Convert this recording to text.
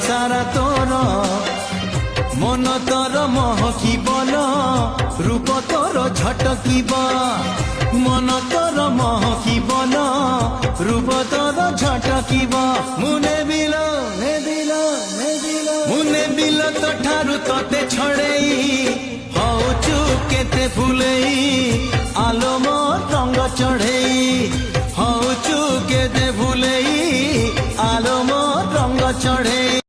সারা তোর মন তোর মহকিবল রূপ তোর ঝটকিব মন তোর মহকিবল রূপ তোর ঝটকিব মুনে বিল মুনে বিল তো ঠারু তোতে ছড়েই হউচু কেতে ফুলেই আলো মো রঙ্গ চढ़ेई হউচু কেতে ফুলেই আলো মো রঙ্গ চढ़ेई।